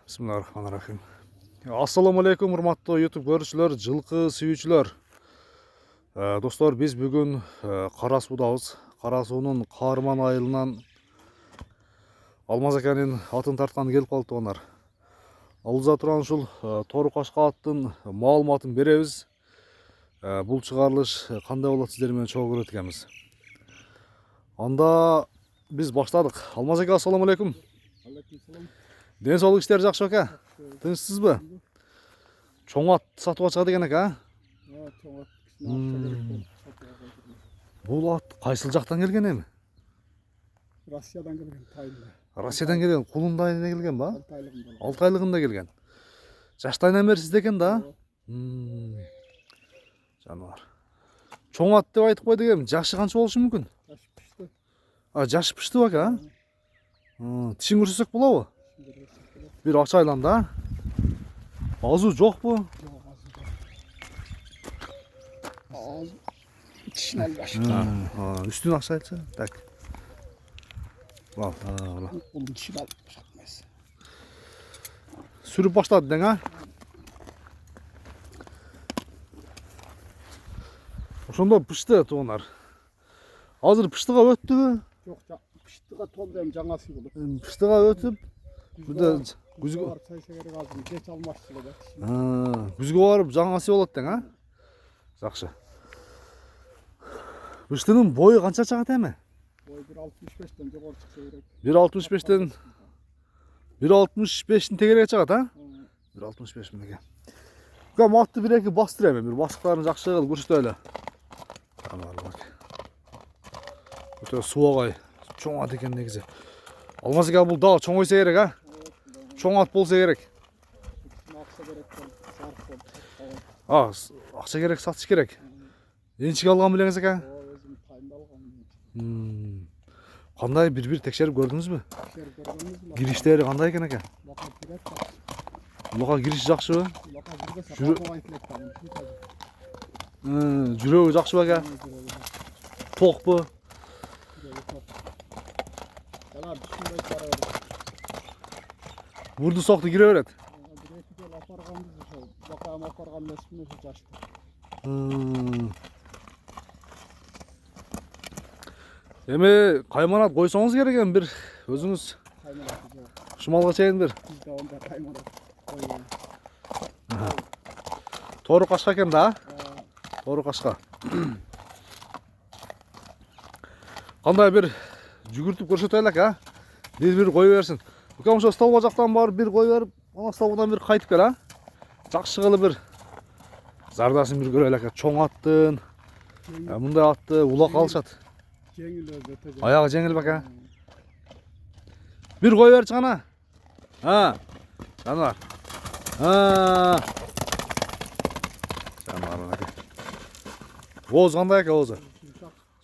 Bismillahirrahmanirrahim. Assalamu alaikum урматтуу YouTube көрүүчүлөр, жылкы сүйүүчүлөр. Достор, биз бүгүн Кара Суудабыз. Кара Суунун Каарман айылынан Алмаз аканын атын тарткан келип калды онар. Алда турган ушул Тору Кашка аттын маалыматын беребиз. Бул чыгарылыш кандай болот сиздер менен чогуу көрөт экенбиз. Анда биз баштадык. Алмаз ака, ассаламу алейкум. Алейкум. Ден соолук иштер жакшы ака? Тынчсызбы? Чоң ат сатып чыгат экен ака? Чоң ат кичине Бул ат кайсыл жактан келген эми? Россиядан келген, Тайында. Россиядан келген, кулунда айына келген ба? 6 айлыгында. 6 айлыгында келген. Жаштайынан бери сизде экен да? Жаныбар. Чоң ат деп айтып койдук эми, жашы канча болушу мүмкүн? Жашы пишти. Жашы пиштиби ака? Тишин көрсөтсөк болобу? Bir açaylanda. Ağzı yok bu. Ağzı içine albaşı. Üstünü açaylıca. Tak. Val. Onun içine albaşı. Sürüp başladı den ha. Ошондо пышты onlar. Азыр пыштыга өттүбү? Yok, pıştığa toldu hem жаңасы болуп. Пыштыга өтүп, бирде күзгө барып сайса керек азыр кеч алмашчылы да. Күзгө барып жаңасы болот дең, а? Жакшы. Пыштынын бою канча чыгат эми? Бой 1.65-тен жогору чыкса керек. 1.65-тен 1.65-тин тегерек чыгат, а? 1.65 мынеке. Кам атты бир-эки бастыр эми, бир башыктарын жакшы кылып көрсөтөлү. Өтө суагай, чоң ат экен негизи. Алмаз ака, бул дагы чоңойсо керек, а? Чоң ат болсо керек. Акча керек болуп, Акча керек, сатыш керек. Энчиге алган белеңиз ака? Өзүм Тайында алгам. Кандай бир текшерип көрдүңүзбү? Көргөнүбүз Кириштери кандай экен ака? Бака керек. Буга кириш жакшыбы? Бака жүргөсө кабыл айтылат да. Жүрөгү жакшыбы ака? Токпу? Алар түшүнбөй барабыз. Бурду сокту кире берет. Bir-iki jol aparganбыз ошол. Бакам апарган эмесмин ошо жашты. Эми кайманат койсоңуз керек эми бир өзүңүз Кайманаты жок. шумалга чейин бир. Бизде онда кайманат койгон. Тору Кашка экен да? Тору Кашка. Кандай бир жүгүртүп көрсөтөлү ака? Бир кой берсин. Укам ошо столба жактан барып бир кой берип, ана столбадан бир кайтып кел, а? Жакшы кылып бир зардасын бир көрөлү ака. Чоң аттын, мындай атты улак алышат. Жеңил өзү өтө. Аягы жеңил бака. Бир кой берчи гана. Жаныбар. Жаныбар ака. Ооз кандай ака оозу?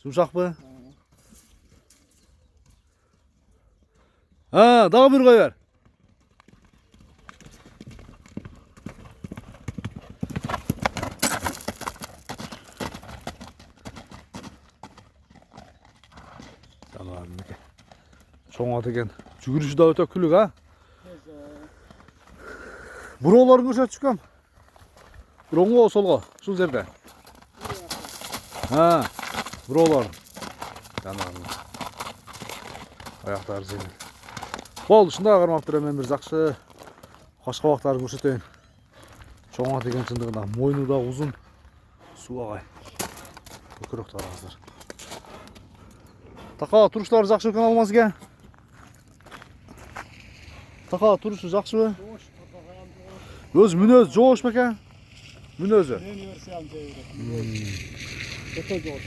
Сумшакпы? Дагы бир кой бер. Жаныбар мынеке. Чоң ат экен. Жүгүрүшү да өтө күлүк, а? Буроолорун көрсөтчү кам. Бир оңго солго, ушул жерде. Буроолор. Жаныбар. Аяктары жеңил. Бол, ушундай кармаптыр мен бир жакшы кашкабактарын көрсөтөйүн. Чоң ат экен чындыгында, мойну да узун, суагай. Көкүрөк тарабыздар. Така туруштары жакшы экен Алмаз ака. Така турушу жакшыбы? Өз мүнөзү жоошпу ака? Мүнөзү.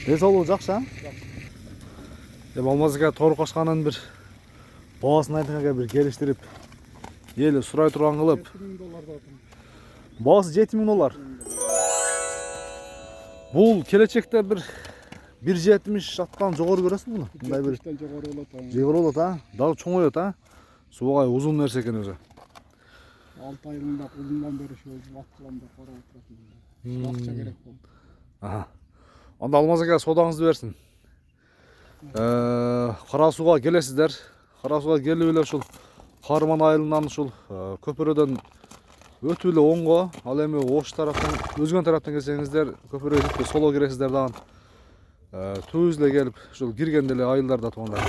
Ден соолугу жакшы, а? Эми Алмаз ака Тору Кашканын бир баасын айтыңыз ака, бир келиштирип, эли сурай турган кылып. Баасы $7.000. Бул келечекте бир 1.70 аттан жогору көрөсүз буну? Мындай бир жогору болот, а? Дагы чоңойот, а? Суагай узун нерсе экен өзү. 6 айында кулундан бери ошо ат кыламда карап турат. Акча керек болду. Анда Алмаз ака содаңызды берсин. Кара Сууга келесиздер. Кара Сууга келип эле ушул Карман айылынан ушул көпүрөдөн өтүп эле оңго, ал эми ош тараптан, өзгөн тараптан келсеңиздер көпүрөгө жетпей соло киресиздер дагы. Түз эле келип ушул киргенде эле айылдарда туганда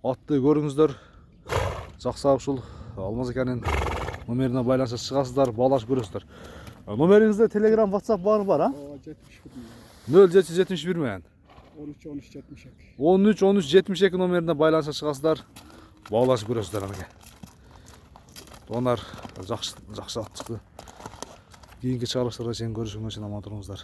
атты көрүңүздөр. Жаксаап ушул Алмазакенин номерине байланышып чыгасыздар, баалашып көрөсүздөр. Номериңизде Telegram, WhatsApp бар, а? 0771 менен 13 номерине байланышып чыгасыздар, баалашып көрөсүздөр анан. Туугандар, жакшы ат чыкты. Кийинки чыгарылыштарда чейин көрүшүнгө чейин аман туруңуздар.